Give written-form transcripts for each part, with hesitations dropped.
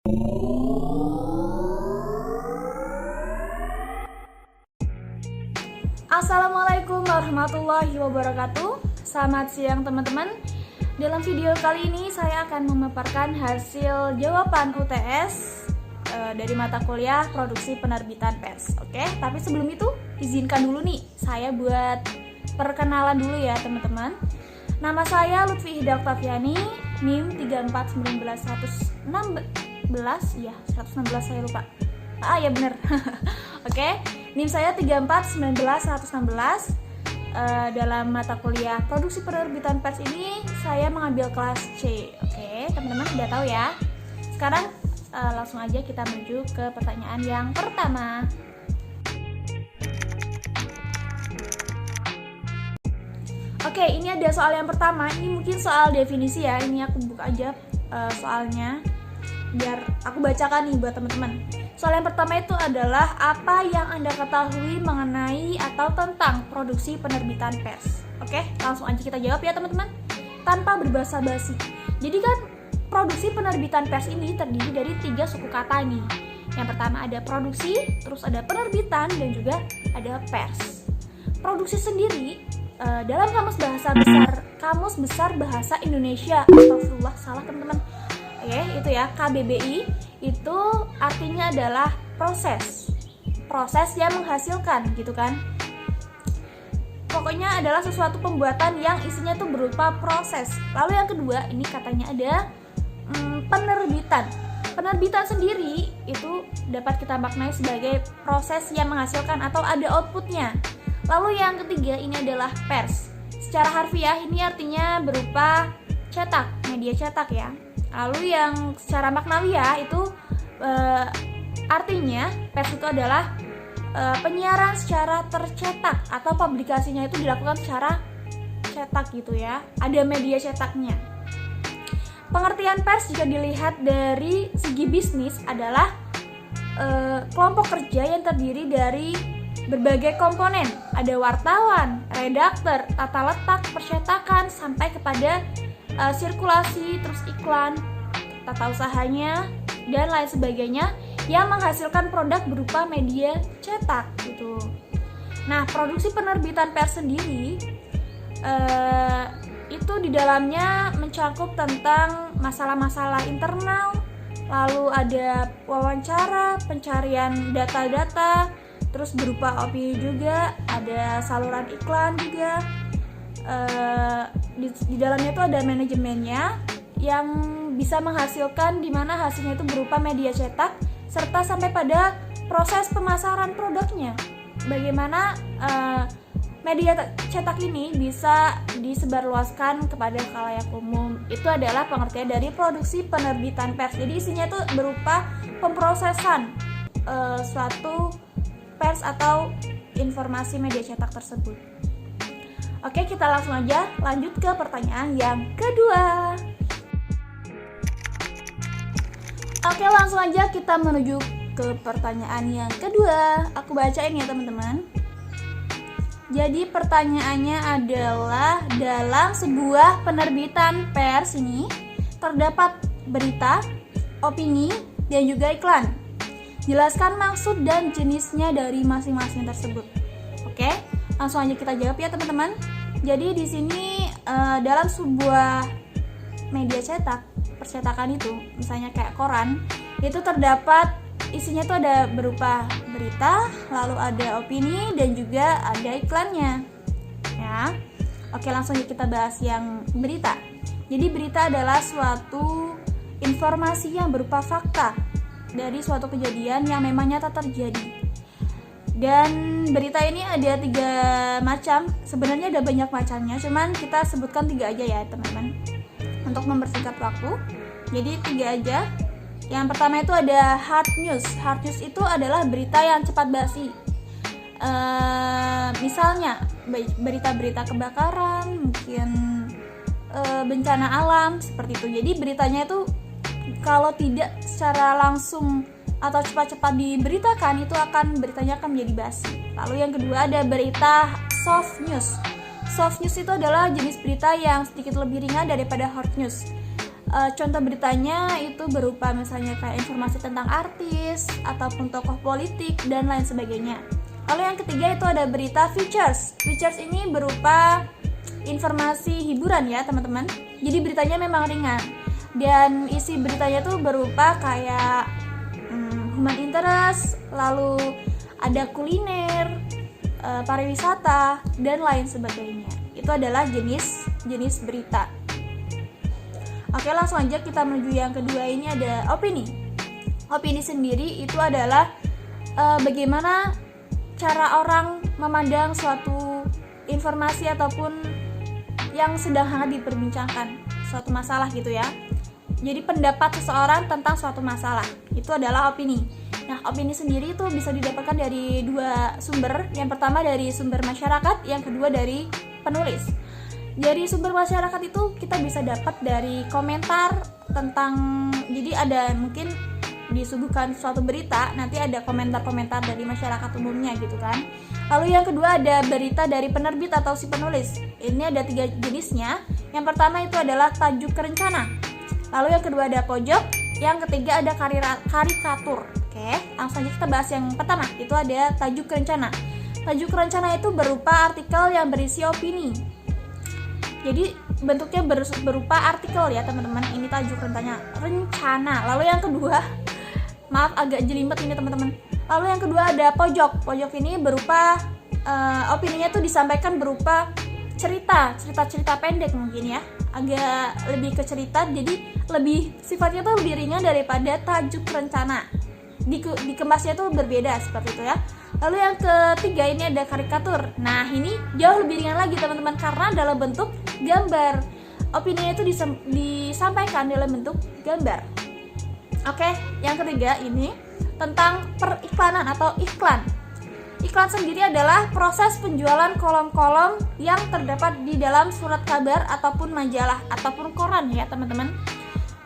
Assalamualaikum warahmatullahi wabarakatuh. Selamat siang teman-teman. Dalam video kali ini saya akan memaparkan hasil jawaban UTS dari mata kuliah Produksi Penerbitan Pers. Oke, tapi sebelum itu izinkan dulu nih saya buat perkenalan dulu ya teman-teman. Nama saya Lutfi Hida Oktaviani, NIM 116 ya, 116 saya lupa. Ya bener. Oke, NIM saya 116. Dalam mata kuliah Produksi Penerbitan Pers ini saya mengambil kelas C. Oke, teman-teman sudah tahu ya. Sekarang langsung aja kita menuju ke pertanyaan yang pertama. Oke, ini ada soal yang pertama. Ini mungkin soal definisi ya. Ini aku buka aja soalnya biar aku bacakan nih buat teman-teman. Soal yang pertama itu adalah apa yang Anda ketahui mengenai atau tentang produksi penerbitan pers. Oke, langsung aja kita jawab ya teman-teman, tanpa berbasa-basi. Jadi kan produksi penerbitan pers ini terdiri dari 3 suku kata nih. Yang pertama ada produksi, terus ada penerbitan, dan juga ada pers. Produksi sendiri dalam Kamus Besar Bahasa Indonesia, astagfirullah salah teman-teman. Itu ya, KBBI itu artinya adalah proses yang menghasilkan gitu kan. Pokoknya adalah sesuatu pembuatan yang isinya tuh berupa proses. Lalu yang kedua ini katanya ada penerbitan. Penerbitan sendiri itu dapat kita maknai sebagai proses yang menghasilkan atau ada outputnya. Lalu yang ketiga ini adalah pers. Secara harfiah ini artinya berupa cetak, media cetak ya. Lalu yang secara maknawiah itu artinya pers itu adalah penyiaran secara tercetak atau publikasinya itu dilakukan secara cetak gitu ya. Ada media cetaknya. Pengertian pers jika dilihat dari segi bisnis adalah kelompok kerja yang terdiri dari berbagai komponen. Ada wartawan, redaktor, tata letak, percetakan, sampai kepada sirkulasi, terus iklan, tata usahanya, dan lain sebagainya yang menghasilkan produk berupa media cetak gitu. Nah, produksi penerbitan pers sendiri itu di dalamnya mencakup tentang masalah-masalah internal, lalu ada wawancara, pencarian data-data, terus berupa opini juga, ada saluran iklan juga. Di dalamnya itu ada manajemennya yang bisa menghasilkan, di mana hasilnya itu berupa media cetak serta sampai pada proses pemasaran produknya. Bagaimana media cetak ini bisa disebarluaskan kepada khalayak umum. Itu adalah pengertian dari produksi penerbitan pers. Jadi isinya itu berupa pemprosesan suatu pers atau informasi media cetak tersebut. Oke, kita langsung aja lanjut ke pertanyaan yang kedua. Oke, langsung aja kita menuju ke pertanyaan yang kedua. Aku bacain ya teman-teman. Jadi pertanyaannya adalah, dalam sebuah penerbitan pers ini terdapat berita, opini, dan juga iklan. Jelaskan maksud dan jenisnya dari masing-masing tersebut. Oke, langsung aja kita jawab ya teman-teman. Jadi di sini dalam sebuah media cetak, percetakan itu, misalnya kayak koran, itu terdapat isinya tuh ada berupa berita, lalu ada opini, dan juga ada iklannya. Ya, oke, langsung aja kita bahas yang berita. Jadi berita adalah suatu informasi yang berupa fakta dari suatu kejadian yang memang nyata terjadi. Dan berita ini ada 3 macam. Sebenarnya ada banyak macamnya, cuman kita sebutkan 3 aja ya teman-teman, untuk mempersingkat waktu. Jadi 3 aja. Yang pertama itu ada hard news. Hard news itu adalah berita yang cepat basi. Misalnya berita-berita kebakaran, mungkin bencana alam, seperti itu. Jadi beritanya itu kalau tidak secara langsung atau cepat-cepat diberitakan, itu beritanya akan menjadi basi. Lalu yang kedua ada berita soft news. Soft news itu adalah jenis berita yang sedikit lebih ringan daripada hard news. Contoh beritanya itu berupa misalnya kayak informasi tentang artis ataupun tokoh politik dan lain sebagainya. Lalu yang ketiga itu ada berita features. Features ini berupa informasi hiburan ya teman-teman. Jadi beritanya memang ringan dan isi beritanya tuh berupa kayak human interest, lalu ada kuliner, pariwisata dan lain sebagainya. Itu adalah jenis berita. Oke, langsung aja kita menuju yang kedua. Ini ada opini. Opini sendiri itu adalah bagaimana cara orang memandang suatu informasi ataupun yang sedang hangat diperbincangkan, suatu masalah gitu ya. Jadi pendapat seseorang tentang suatu masalah itu adalah opini. Nah, opini sendiri itu bisa didapatkan dari dua sumber. Yang pertama dari sumber masyarakat, yang kedua dari penulis. Dari sumber masyarakat itu kita bisa dapat dari komentar tentang, jadi ada mungkin disuguhkan suatu berita, nanti ada komentar-komentar dari masyarakat umumnya gitu kan. Lalu yang kedua ada berita dari penerbit atau si penulis. Ini ada 3 jenisnya. Yang pertama itu adalah tajuk rencana. Lalu yang kedua ada pojok. Yang ketiga ada karikatur. Oke, langsung aja kita bahas yang pertama. Itu ada tajuk rencana. Tajuk rencana itu berupa artikel yang berisi opini. Jadi bentuknya berupa artikel ya teman-teman. Ini tajuk rencana. Lalu yang kedua, maaf agak jelimet ini teman-teman. Lalu yang kedua ada pojok. Pojok ini berupa opininya tuh disampaikan berupa cerita pendek mungkin ya. Agak lebih ke cerita, jadi lebih sifatnya tuh lebih ringan daripada tajuk rencana. Dikemasnya tuh berbeda seperti itu ya. Lalu yang ketiga ini ada karikatur. Nah, ini jauh lebih ringan lagi teman-teman karena dalam bentuk gambar. Opininya itu disampaikan dalam bentuk gambar. Oke, yang ketiga ini tentang periklanan atau iklan. Iklan sendiri adalah proses penjualan kolom-kolom yang terdapat di dalam surat kabar ataupun majalah ataupun koran ya teman-teman.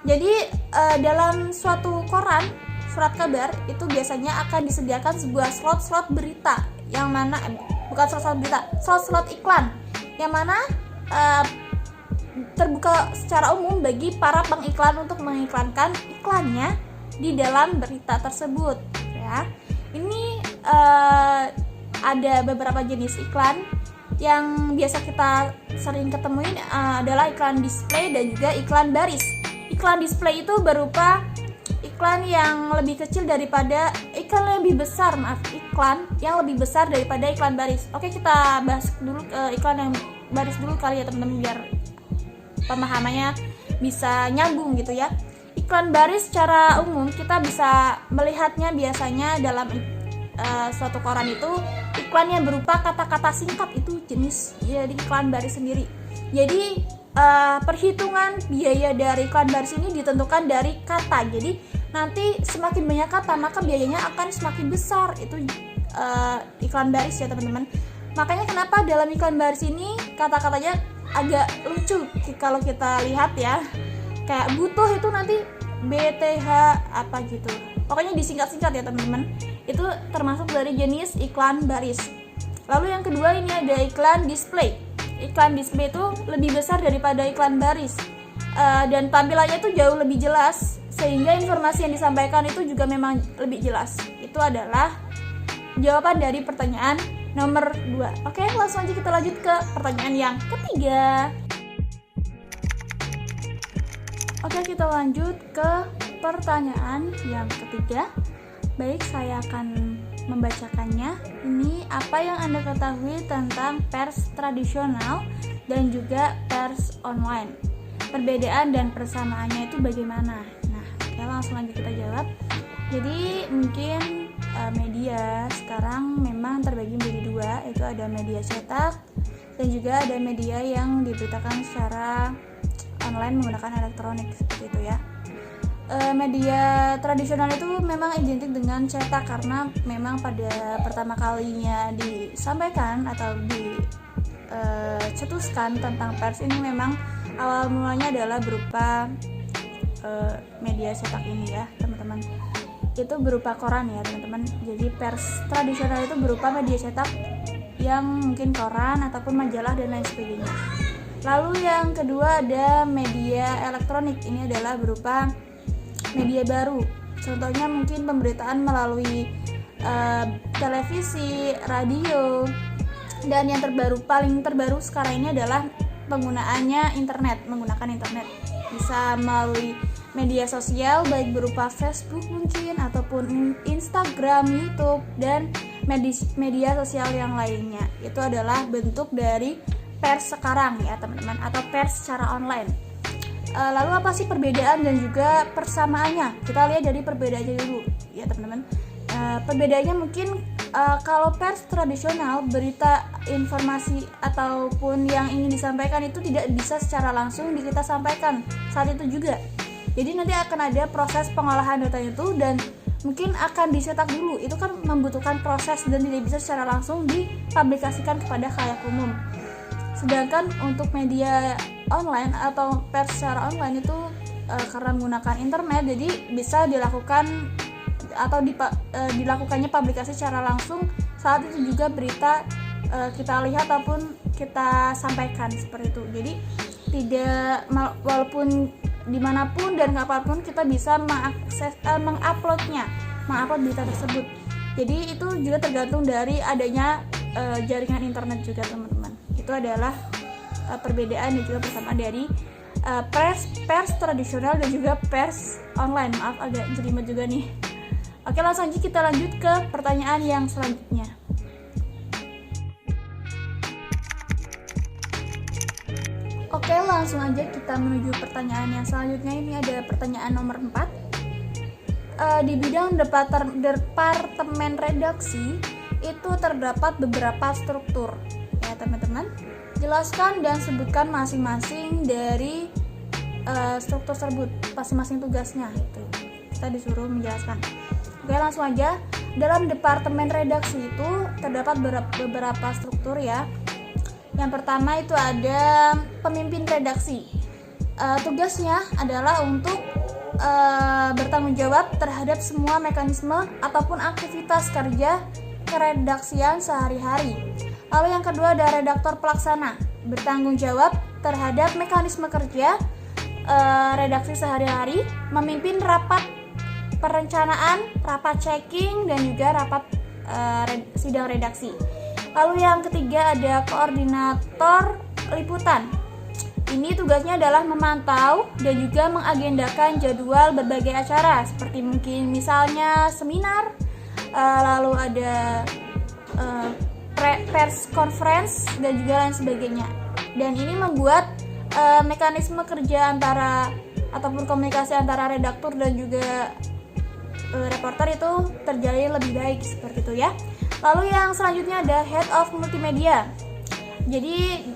Jadi dalam suatu koran, surat kabar itu biasanya akan disediakan sebuah slot-slot berita yang mana bukan slot-slot berita, slot-slot iklan yang mana terbuka secara umum bagi para pengiklan untuk mengiklankan iklannya di dalam berita tersebut ya. Ini ada beberapa jenis iklan yang biasa kita sering ketemuin adalah iklan display dan juga iklan baris. Iklan display itu berupa iklan yang lebih kecil daripada iklan yang lebih besar daripada iklan baris. Oke, kita bahas dulu iklan yang baris dulu kali ya teman-teman biar pemahamannya bisa nyambung gitu ya. Iklan baris secara umum kita bisa melihatnya biasanya dalam suatu koran itu iklan yang berupa kata-kata singkat, itu jenis jadi iklan baris sendiri. Jadi perhitungan biaya dari iklan baris ini ditentukan dari kata. Jadi nanti semakin banyak kata maka biayanya akan semakin besar. Itu iklan baris ya teman-teman. Makanya kenapa dalam iklan baris ini kata-katanya agak lucu kalau kita lihat ya. Kayak butuh itu nanti BTH apa gitu. Pokoknya disingkat-singkat ya teman-teman. Itu termasuk dari jenis iklan baris. Lalu yang kedua ini ada iklan display. Iklan display itu lebih besar daripada iklan baris dan tampilannya itu jauh lebih jelas sehingga informasi yang disampaikan itu juga memang lebih jelas. Itu adalah jawaban dari pertanyaan nomor 2. Oke, langsung aja kita lanjut ke pertanyaan yang ketiga. Oke, kita lanjut ke pertanyaan yang ketiga. Baik, saya akan membacakannya. Ini apa yang Anda ketahui tentang pers tradisional dan juga pers online? Perbedaan dan persamaannya itu bagaimana? Nah, oke, langsung aja kita jawab. Jadi mungkin media sekarang memang terbagi menjadi 2, yaitu ada media cetak dan juga ada media yang diberitakan secara online menggunakan elektronik seperti itu ya. Media tradisional itu memang identik dengan cetak karena memang pada pertama kalinya disampaikan atau dicetuskan tentang pers ini memang awal mulanya adalah berupa media cetak ini ya teman-teman. Itu berupa koran ya teman-teman. Jadi pers tradisional itu berupa media cetak yang mungkin koran ataupun majalah dan lain sebagainya. Lalu yang kedua ada media elektronik. Ini adalah berupa media baru. Contohnya mungkin pemberitaan melalui televisi, radio, dan yang paling terbaru sekarang ini adalah penggunakan internet. Bisa melalui media sosial baik berupa Facebook mungkin ataupun Instagram, YouTube, dan media sosial yang lainnya. Itu adalah bentuk dari pers sekarang ya teman-teman, atau pers secara online. Lalu apa sih perbedaan dan juga persamaannya? Kita lihat dari perbedaannya dulu ya teman-teman. Perbedaannya mungkin kalau pers tradisional, berita, informasi ataupun yang ingin disampaikan itu tidak bisa secara langsung kita sampaikan saat itu juga. Jadi nanti akan ada proses pengolahan data itu dan mungkin akan dicetak dulu. Itu kan membutuhkan proses dan tidak bisa secara langsung dipublikasikan kepada khalayak umum. Sedangkan untuk media online atau pers secara online itu karena menggunakan internet, jadi bisa dilakukan atau dilakukannya publikasi secara langsung saat itu juga berita kita lihat ataupun kita sampaikan seperti itu. Jadi tidak walaupun dimanapun dan kapanpun kita bisa mengupload berita tersebut. Jadi itu juga tergantung dari adanya jaringan internet juga teman-teman. Itu adalah perbedaan dan juga persamaan dari pers tradisional dan juga pers online. Maaf agak jelimet juga nih. Oke, langsung aja kita lanjut ke pertanyaan yang selanjutnya. Oke, langsung aja kita menuju pertanyaan yang selanjutnya. Ini ada pertanyaan nomor 4. Di bidang departemen redaksi itu terdapat beberapa struktur. Ya teman-teman, jelaskan dan sebutkan masing-masing dari struktur tersebut, masing-masing tugasnya. Itu kita disuruh menjelaskan. Oke, langsung aja. Dalam departemen redaksi itu terdapat beberapa struktur ya. Yang pertama itu ada pemimpin redaksi. Tugasnya adalah untuk bertanggung jawab terhadap semua mekanisme ataupun aktivitas kerja keredaksian sehari-hari. Lalu yang kedua ada redaktor pelaksana, bertanggung jawab terhadap mekanisme kerja redaksi sehari-hari, memimpin rapat perencanaan, rapat checking, dan juga rapat sidang redaksi. Lalu yang ketiga ada koordinator liputan. Ini tugasnya adalah memantau dan juga mengagendakan jadwal berbagai acara seperti mungkin misalnya seminar, lalu ada press conference dan juga lain sebagainya. Dan ini membuat mekanisme kerja ataupun komunikasi antara redaktur dan juga reporter itu terjalin lebih baik seperti itu ya. Lalu yang selanjutnya ada head of multimedia. Jadi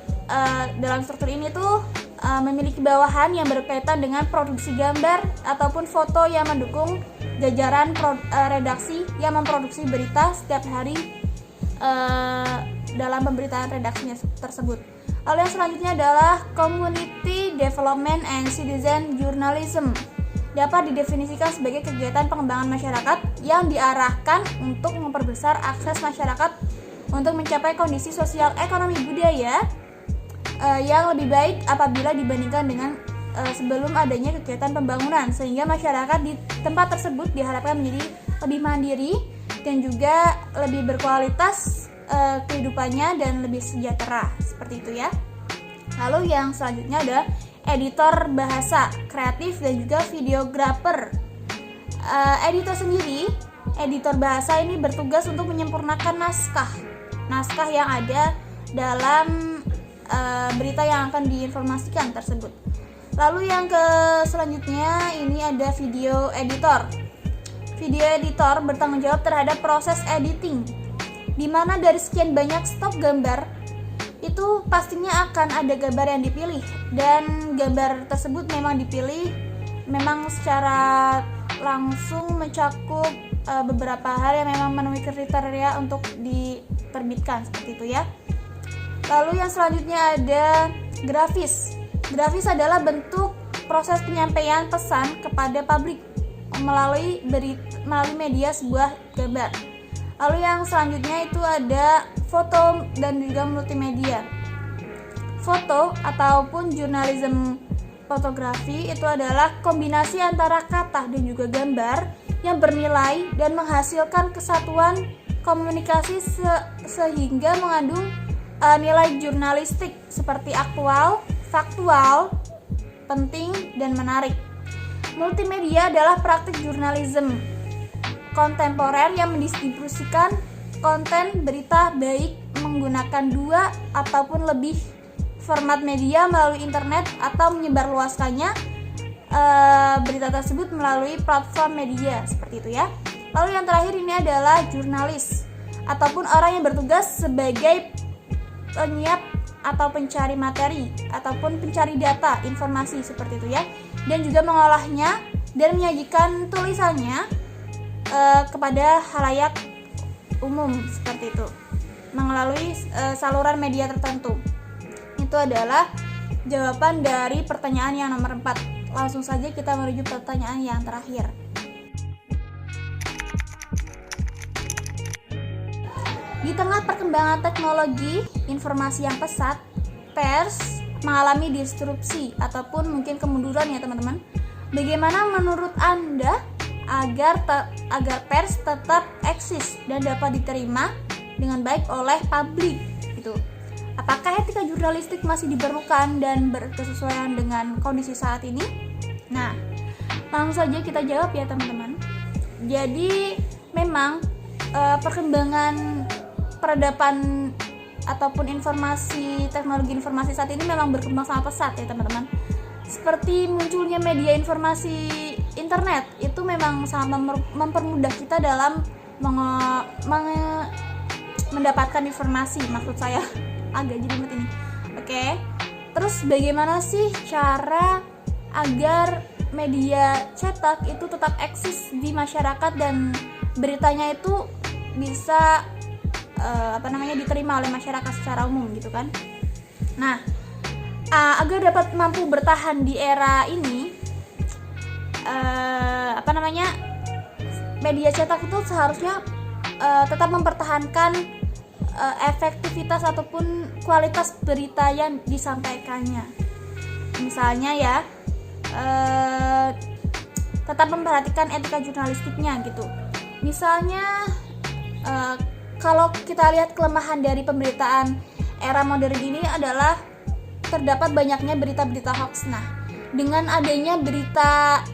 dalam struktur ini tuh memiliki bawahan yang berkaitan dengan produksi gambar ataupun foto yang mendukung jajaran redaksi yang memproduksi berita setiap hari dalam pemberitaan redaksinya tersebut. Lalu yang selanjutnya adalah community development and citizen journalism. Dapat didefinisikan sebagai kegiatan pengembangan masyarakat yang diarahkan untuk memperbesar akses masyarakat untuk mencapai kondisi sosial ekonomi budaya yang lebih baik apabila dibandingkan dengan sebelum adanya kegiatan pembangunan, sehingga masyarakat di tempat tersebut diharapkan menjadi lebih mandiri dan juga lebih berkualitas kehidupannya dan lebih sejahtera seperti itu ya. Lalu yang selanjutnya ada editor bahasa, kreatif dan juga videografer. Editor bahasa ini bertugas untuk menyempurnakan naskah yang ada dalam berita yang akan diinformasikan tersebut. Lalu yang selanjutnya ini ada video editor. Video editor bertanggung jawab terhadap proses editing, di mana dari sekian banyak stok gambar itu pastinya akan ada gambar yang dipilih, dan gambar tersebut memang dipilih memang secara langsung mencakup beberapa hal yang memang memenuhi kriteria untuk diterbitkan seperti itu ya. Lalu yang selanjutnya ada grafis. Grafis adalah bentuk proses penyampaian pesan kepada publik melalui media sebuah gambar. Lalu yang selanjutnya itu ada foto dan juga multimedia. Foto ataupun jurnalisme fotografi itu adalah kombinasi antara kata dan juga gambar yang bernilai dan menghasilkan kesatuan komunikasi sehingga mengandung nilai jurnalistik seperti aktual, faktual, penting, dan menarik. Multimedia adalah praktik jurnalisme kontemporer yang mendistribusikan konten berita baik menggunakan 2 ataupun lebih format media melalui internet atau menyebarluaskannya berita tersebut melalui platform media seperti itu ya. Lalu yang terakhir ini adalah jurnalis ataupun orang yang bertugas sebagai penyiap atau pencari materi ataupun pencari data informasi seperti itu ya, dan juga mengolahnya dan menyajikan tulisannya kepada khalayak umum seperti itu melalui saluran media tertentu. Itu adalah jawaban dari pertanyaan yang nomor 4. Langsung saja kita menuju pertanyaan yang terakhir. Di tengah perkembangan teknologi informasi yang pesat, pers mengalami disrupsi ataupun mungkin kemunduran ya teman-teman. Bagaimana menurut Anda agar pers tetap eksis dan dapat diterima dengan baik oleh publik gitu? Apakah etika jurnalistik masih diperlukan dan berkesesuaian dengan kondisi saat ini? Nah, langsung saja kita jawab ya teman-teman. Jadi memang perkembangan peradaban ataupun teknologi informasi saat ini memang berkembang sangat pesat ya teman-teman. Seperti munculnya media informasi internet itu memang sangat mempermudah kita dalam mendapatkan informasi, maksud saya agak jelimet ini. Oke. Terus bagaimana sih cara agar media cetak itu tetap eksis di masyarakat dan beritanya itu bisa diterima oleh masyarakat secara umum gitu kan? Nah, agar dapat mampu bertahan di era ini, media cetak itu seharusnya tetap mempertahankan efektivitas ataupun kualitas berita yang disampaikannya. Misalnya ya, tetap memperhatikan etika jurnalistiknya gitu. Misalnya kalau kita lihat kelemahan dari pemberitaan era modern ini adalah terdapat banyaknya berita-berita hoax. Nah, dengan adanya berita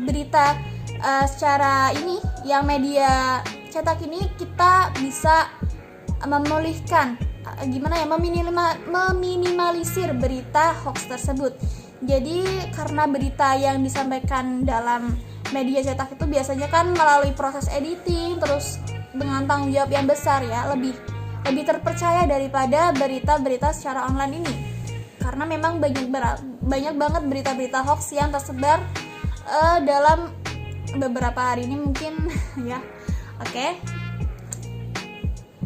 berita secara ini yang media cetak ini, kita bisa memulihkan meminimalisir berita hoax tersebut. Jadi karena berita yang disampaikan dalam media cetak itu biasanya kan melalui proses editing terus dengan tanggung jawab yang besar ya, lebih terpercaya daripada berita-berita secara online ini. Karena memang banyak banget berita-berita hoax yang tersebar dalam beberapa hari ini mungkin ya. Oke.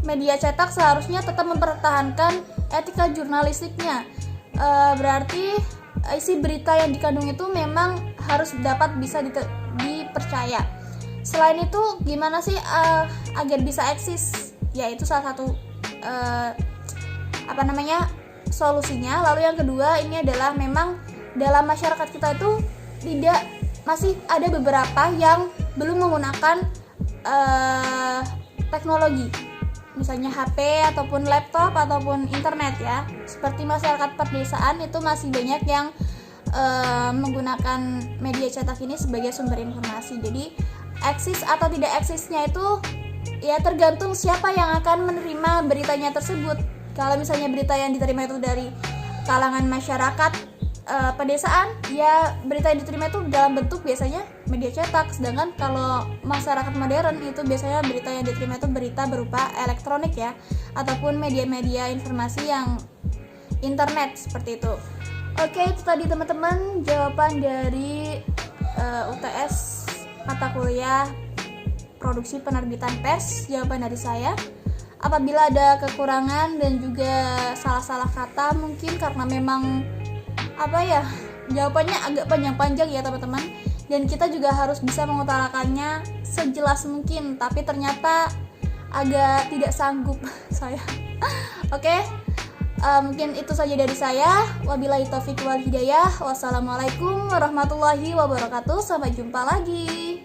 Media cetak seharusnya tetap mempertahankan etika jurnalistiknya. Berarti isi berita yang dikandung itu memang harus dapat bisa dipercaya. Selain itu, gimana sih agar bisa eksis? Yaitu salah satu solusinya. Lalu yang kedua ini adalah memang dalam masyarakat kita itu masih ada beberapa yang belum menggunakan teknologi, misalnya HP ataupun laptop ataupun internet ya. Seperti masyarakat pedesaan itu masih banyak yang menggunakan media cetak ini sebagai sumber informasi. Jadi eksis atau tidak eksisnya itu ya tergantung siapa yang akan menerima beritanya tersebut. Kalau misalnya berita yang diterima itu dari kalangan masyarakat pedesaan, ya berita yang diterima itu dalam bentuk biasanya media cetak. Sedangkan kalau masyarakat modern itu biasanya berita yang diterima itu berita berupa elektronik ya, ataupun media-media informasi yang internet seperti itu. Oke, itu tadi teman-teman jawaban dari UTS mata kuliah produksi penerbitan pers, jawaban dari saya. Apabila ada kekurangan dan juga salah-salah kata mungkin karena memang jawabannya agak panjang-panjang ya teman-teman, dan kita juga harus bisa mengutarakannya sejelas mungkin, tapi ternyata agak tidak sanggup saya. Oke. Mungkin itu saja dari saya. Wabillahi taufiq wal hidayah. Wassalamualaikum warahmatullahi wabarakatuh. Sampai jumpa lagi.